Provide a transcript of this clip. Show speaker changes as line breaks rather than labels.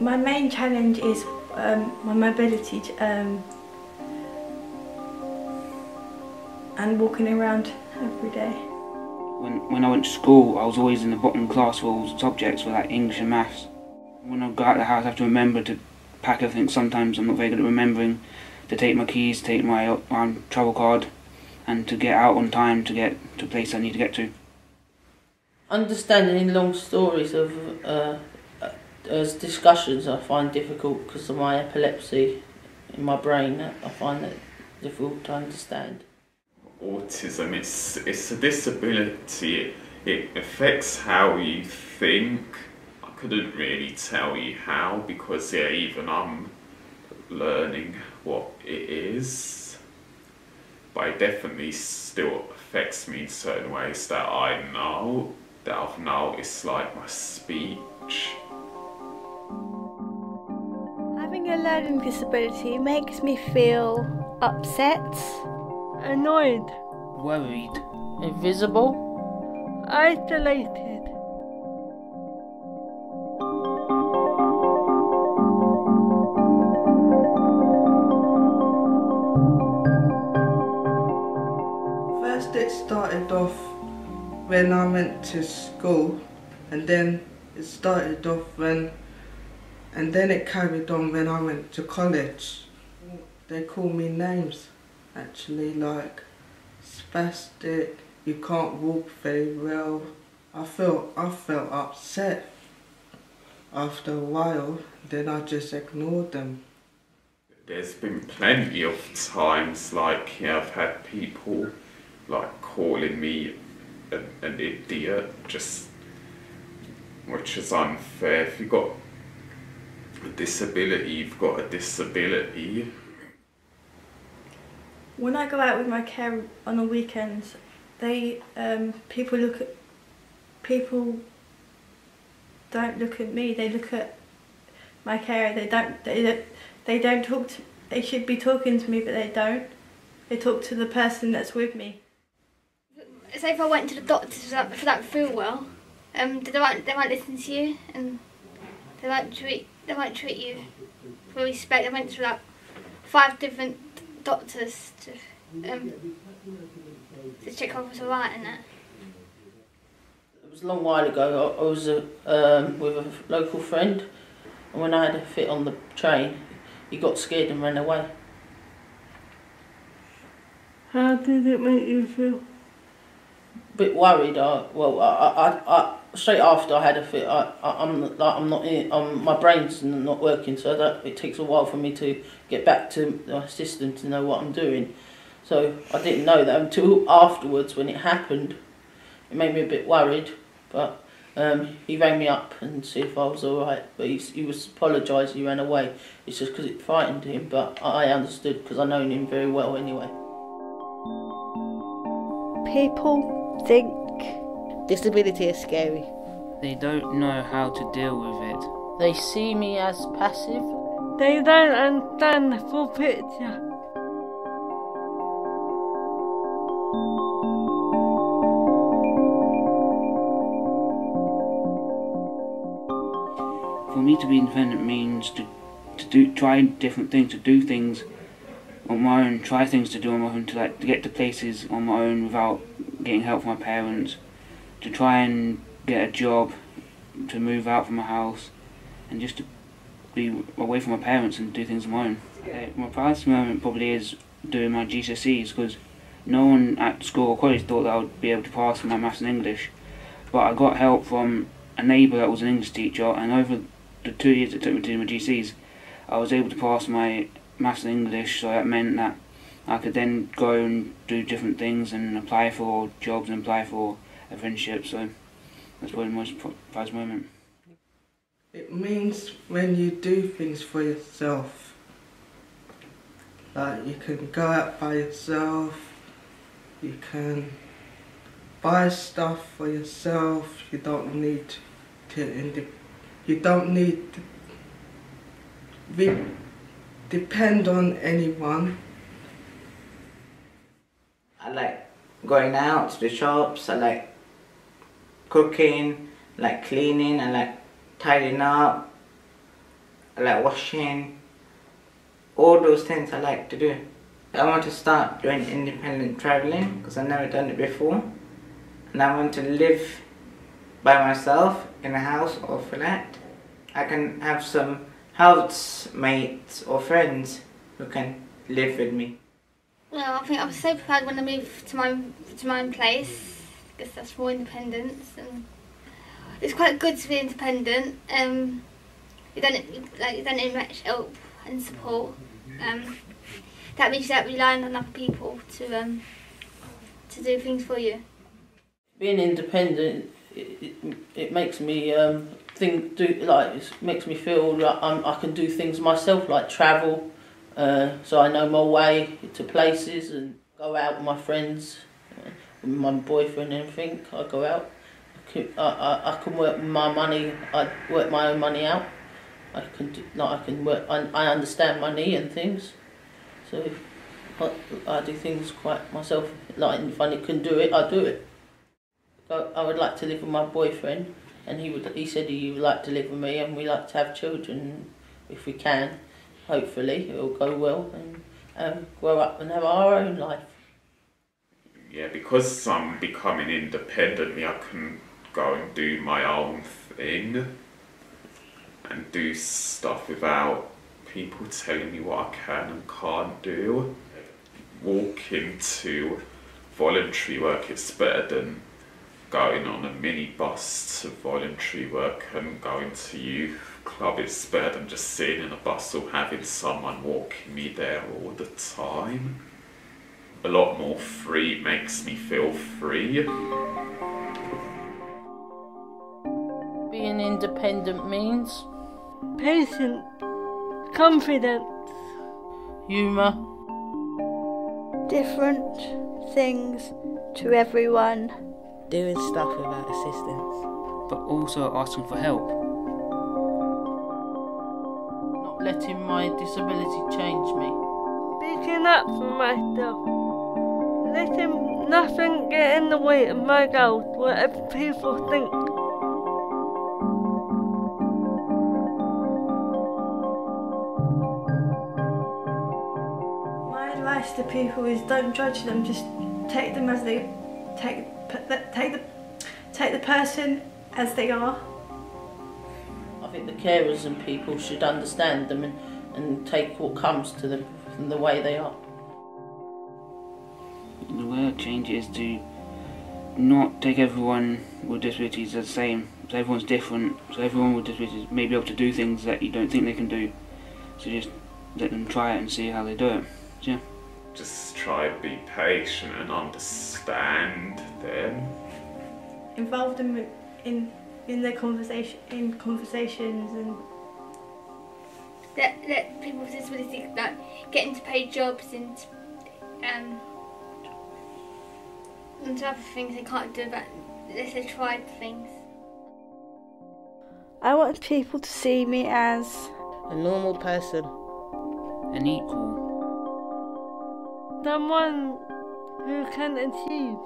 My main challenge is my mobility and walking around every day.
When I went to school, I was always in the bottom class for all subjects, for like English and maths. When I go out of the house, I have to remember to pack everything. Sometimes I'm not very good at remembering to take my keys, take my travel card, and to get out on time to get to a place I need to get to.
Understanding long stories of as discussions I find difficult because of my epilepsy in my brain. I find that difficult to understand.
Autism, it's a disability. It affects how you think. I couldn't really tell you how because even I'm learning what it is. But it definitely still affects me in certain ways that I know, that I've noticed, like my speech.
Having a learning disability makes me feel upset, annoyed,
Worried.
Invisible.
isolated.
First it started off when I went to school, and then it started off and then it carried on when I went to college. They call me names actually, like spastic, you can't walk very well. I felt upset after a while, then I just ignored them.
There's been plenty of times like I've had people like calling me an idiot, just which is unfair. If you've got a disability, you've got a disability.
When I go out with my care on the weekends, people don't look at me. They look at my carer. They don't talk to. They should be talking to me, but they don't. They talk to the person that's with me.
Say if I went to the doctors if I don't feel well, they won't listen to you, and they won't treat you with respect. I went to like 5 different doctors to check if I was alright and that.
It was a long while ago. I was with a local friend, and when I had a fit on the train, he got scared and ran away.
How did it make you feel?
A bit worried. I straight after I had a fit, my brain's not working, so it takes a while for me to get back to my system to know what I'm doing. So I didn't know that until afterwards when it happened. It made me a bit worried, but he rang me up and see if I was alright. But he was apologised. He ran away. It's just because it frightened him, but I understood because I known him very well anyway.
People think disability is scary.
They don't know how to deal with it.
They see me as passive.
They don't understand the full picture.
For me to be independent means to try different things, to do things on my own, try things to do on my own, to get to places on my own without getting help from my parents, to try and get a job, to move out from my house, and just to be away from my parents and do things on my own. My proudest moment probably is doing my GCSEs, because no one at school or college thought that I would be able to pass my maths and English, but I got help from a neighbour that was an English teacher, and over the 2 years it took me to do my GCSEs, I was able to pass my maths and English, so that meant that I could then go and do different things and apply for jobs and apply for apprenticeships, so that's probably the most proudest moment.
It means when you do things for yourself, like you can go out by yourself, you can buy stuff for yourself. You don't need to depend on anyone.
I like going out to the shops, I like cooking, I like cleaning, I like tidying up, I like washing. All those things I like to do. I want to start doing independent traveling because I've never done it before. And I want to live by myself in a house or flat. I can have some housemates or friends who can live with me.
Well, I think I'm so proud when I move to my own place because that's more independence, and it's quite good to be independent. You don't need much help and support. That means you don't rely on other people to do things for you.
Being independent, it makes me makes me feel like I can do things myself, like travel. So I know my way to places and go out with my friends, with my boyfriend and everything. I go out. I can work my money. I work my own money out. I can work. I understand money and things, so I do things quite myself. Like if I can do it, I do it. I would like to live with my boyfriend, and he said he would like to live with me, and we like to have children if we can. Hopefully it will go well and grow up and have our own life.
Yeah, because I'm becoming independent, I can go and do my own thing and do stuff without people telling me what I can and can't do. Walking to voluntary work is better than going on a minibus to voluntary work, and going to youth club is better than just sitting in a bus or having someone walking me there all the time. A lot more free makes me feel free.
Being independent means
Patience, confidence,
humour,
Different things to everyone.
Doing stuff without assistance.
but also asking for help.
not letting my disability change me.
speaking up for myself, letting nothing get in the way of my goals, whatever people think.
My advice to people is don't judge them. Just take them as they take the person as they are.
I think the carers and people should understand them and take what comes to them from the way they are.
The way I change it is to not take everyone with disabilities the same. So everyone's different. So everyone with disabilities may be able to do things that you don't think they can do. So just let them try it and see how they do it. So, yeah.
Just try to be patient and understand them.
Involve them in their conversations and
let people with disabilities get into paid jobs and other things they can't do, but unless they tried things.
I want people to see me as
A normal person.
An equal.
Someone who can achieve.